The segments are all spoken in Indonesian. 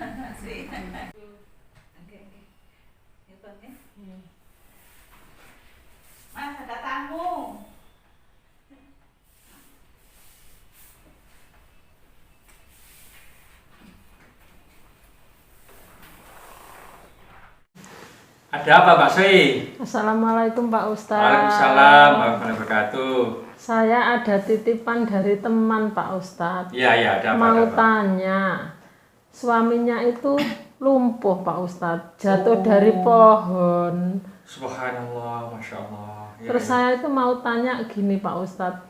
Asik. Oke, oke. Ya, Bang, ya. Mas, ada tamu. Ada apa Pak Sri? Assalamualaikum Pak Ustadz. Waalaikumsalam warahmatullahi wabarakatuh. Saya ada titipan dari teman Pak Ustadz. Iya, ada apa? Mau Ada apa? tanya, suaminya itu lumpuh Pak Ustadz, jatuh dari pohon. Subhanallah, Masya Allah. Ya, Terus ya. saya itu mau tanya gini Pak Ustadz,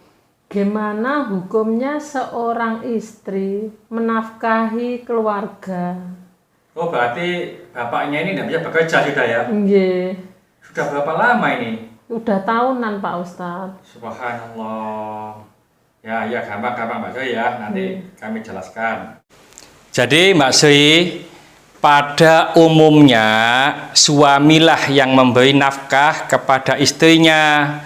gimana hukumnya seorang istri menafkahi keluarga? Oh, berarti bapaknya ini tidak bisa bekerja sudah ya? Nggih, Sudah berapa lama ini? udah tahunan Pak Ustadz. Subhanallah. Ya, ya, gampang-gampang Mbak Sri ya. Nanti kami jelaskan. Jadi Mbak Sri, pada umumnya suamilah yang memberi nafkah kepada istrinya.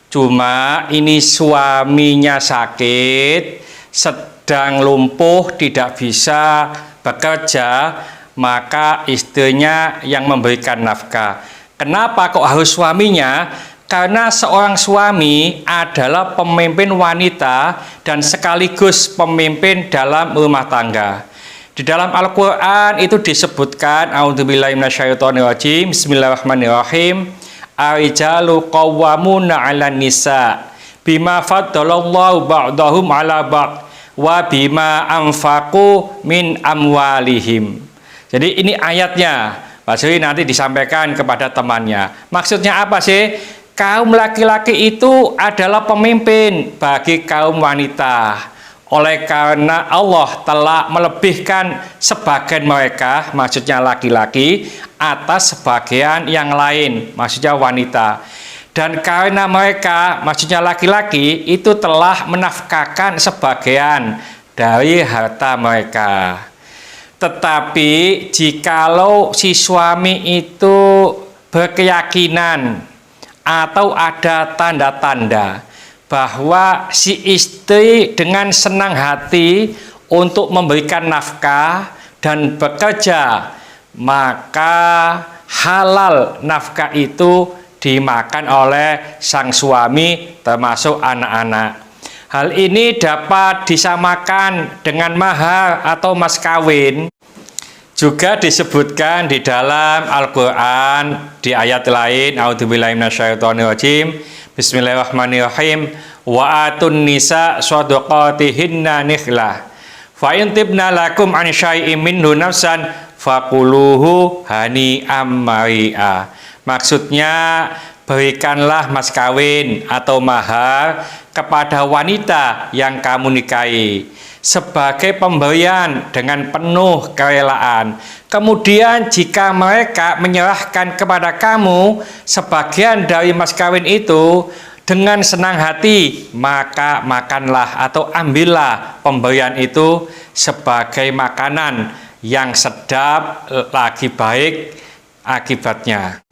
Cuma ini suaminya sakit, sedang lumpuh, tidak bisa bekerja, maka istrinya yang memberikan nafkah. Kenapa kok harus suaminya? Karena seorang suami adalah pemimpin wanita dan sekaligus pemimpin dalam rumah tangga. Di dalam Al-Quran itu disebutkan, A'udzubillahi minasyaitonirrajim, Bismillahirrahmanirrahim, Ar-rijalu qawwamuna 'alan nisa bima faddalallahu ba'dahum 'ala ba'd wa bima anfaqu min amwalihim. Jadi ini ayatnya. Pak Sri nanti disampaikan kepada temannya. Maksudnya apa sih? Kaum laki-laki itu adalah pemimpin bagi kaum wanita. Oleh karena Allah telah melebihkan sebagian mereka, maksudnya laki-laki, atas sebagian yang lain, maksudnya wanita. Dan karena mereka, maksudnya laki-laki, itu telah menafkahkan sebagian dari harta mereka. Tetapi jikalau si suami itu berkeyakinan atau ada tanda-tanda bahwa si istri dengan senang hati untuk memberikan nafkah dan bekerja, maka halal nafkah itu dimakan oleh sang suami termasuk anak-anak. Hal ini dapat disamakan dengan mahar atau mas kawin. Juga disebutkan di dalam Al-Quran di ayat lain, A'udzubillahi minasyaitonirrajim, Bismillahirrahmanirrahim, wa atun nisa shadaqatihinna nikhlah fa in tibna lakum an syai'in minhu nafsan faquluhu hani'am mari'a. Maksudnya, berikanlah mas kawin atau mahar kepada wanita yang kamu nikahi sebagai pemberian dengan penuh kerelaan. Kemudian jika mereka menyerahkan kepada kamu sebagian dari mas kawin itu dengan senang hati, maka makanlah atau ambillah pemberian itu sebagai makanan yang sedap lagi baik akibatnya.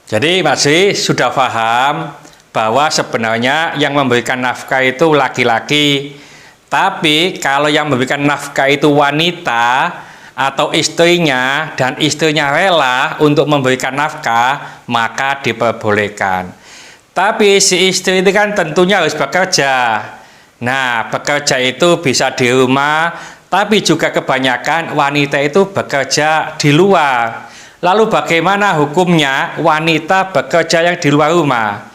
Jadi Mas Sri sudah paham bahwa sebenarnya yang memberikan nafkah itu laki-laki. Tapi kalau yang memberikan nafkah itu wanita atau istrinya dan istrinya rela untuk memberikan nafkah, maka diperbolehkan. Tapi si istri itu kan tentunya harus bekerja. Nah, bekerja itu bisa di rumah, tapi juga kebanyakan wanita itu bekerja di luar. Lalu bagaimana hukumnya wanita bekerja yang di luar rumah?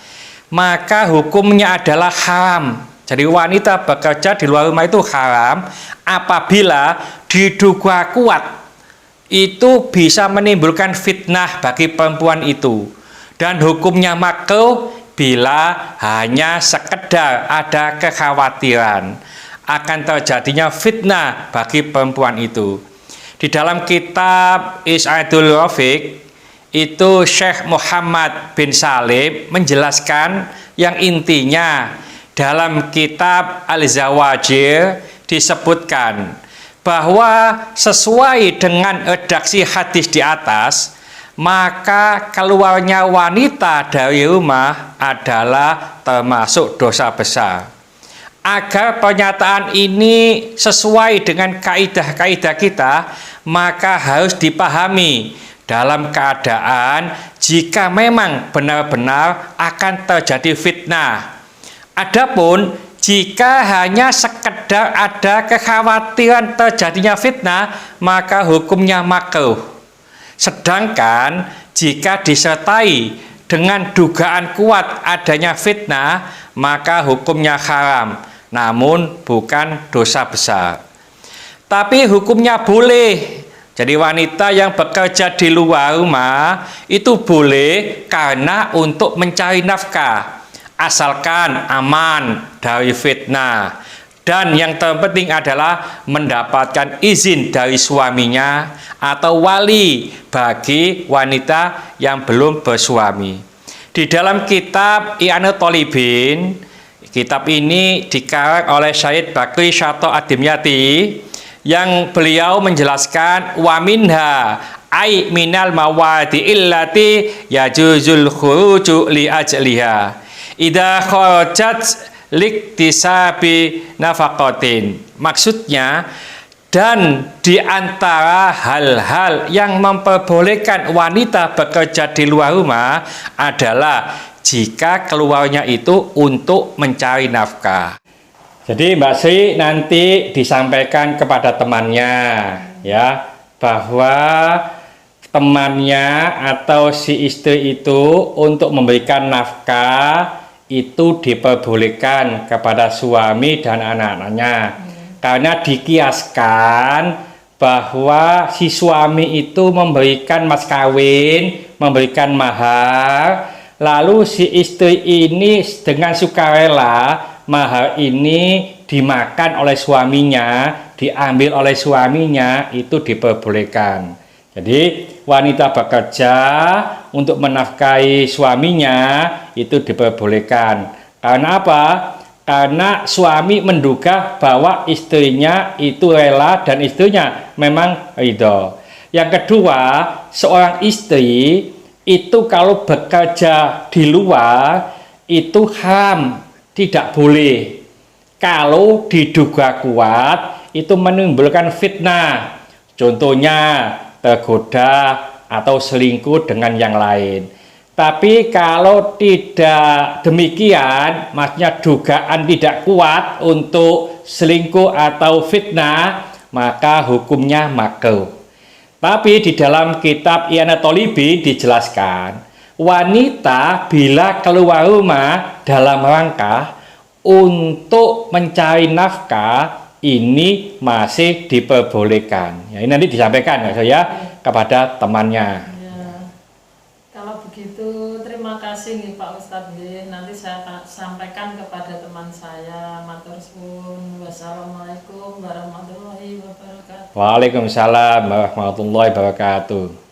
Maka hukumnya adalah haram. Jadi wanita bekerja di luar rumah itu haram apabila diduga kuat itu bisa menimbulkan fitnah bagi perempuan itu. Dan hukumnya makruh bila hanya sekedar ada kekhawatiran akan terjadinya fitnah bagi perempuan itu. Di dalam kitab Is'adul Rafiq itu Syekh Muhammad bin Salim menjelaskan yang intinya dalam kitab Al-Zawajir disebutkan bahwa sesuai dengan redaksi hadis di atas, maka keluarnya wanita dari rumah adalah termasuk dosa besar. Agar pernyataan ini sesuai dengan kaidah-kaidah kita, maka harus dipahami dalam keadaan jika memang benar-benar akan terjadi fitnah. Adapun jika hanya sekedar ada kekhawatiran terjadinya fitnah, maka hukumnya makruh. Sedangkan jika disertai dengan dugaan kuat adanya fitnah, maka hukumnya haram, namun bukan dosa besar. Tapi hukumnya boleh. Jadi wanita yang bekerja di luar rumah itu boleh karena untuk mencari nafkah, asalkan aman dari fitnah. Dan yang terpenting adalah mendapatkan izin dari suaminya atau wali bagi wanita yang belum bersuami. Di dalam kitab I'anat Thalibin, kitab ini dikarang oleh Syed Bakri Syato Ad-Dimyati, yang beliau menjelaskan wa minha ay minal mawadi illati yajuzul khuruju li ajliha idza kharajat liktisabi nafaqatin. Maksudnya, dan di antara hal-hal yang memperbolehkan wanita bekerja di luar rumah adalah jika keluarnya itu untuk mencari nafkah. Jadi Mbak Sri nanti disampaikan kepada temannya ya, bahwa temannya atau si istri itu untuk memberikan nafkah itu diperbolehkan kepada suami dan anak-anaknya. Karena dikiaskan bahwa si suami itu memberikan mas kawin, memberikan mahar, lalu si istri ini dengan sukarela mahar ini dimakan oleh suaminya, diambil oleh suaminya, itu diperbolehkan. Jadi wanita bekerja untuk menafkahi suaminya itu diperbolehkan. Karena apa? Karena suami menduga bahwa istrinya itu rela dan istrinya memang ridho. Yang kedua, seorang istri itu kalau bekerja di luar itu haram, tidak boleh. Kalau diduga kuat itu menimbulkan fitnah. Contohnya tergoda atau selingkuh dengan yang lain. Tapi kalau tidak demikian, maksudnya dugaan tidak kuat untuk selingkuh atau fitnah, maka hukumnya makruh. Tapi di dalam kitab I'anat Thalibin dijelaskan, wanita bila keluar rumah dalam rangka untuk mencari nafkah ini masih diperbolehkan. Ya, ini nanti disampaikan ya saya kepada temannya. Ya. Kalau begitu terima kasih nih Pak Ustadz. Nanti saya akan sampaikan kepada teman saya. Matur suwun. Wassalamualaikum warahmatullahi wabarakatuh. Waalaikumsalam warahmatullahi wabarakatuh.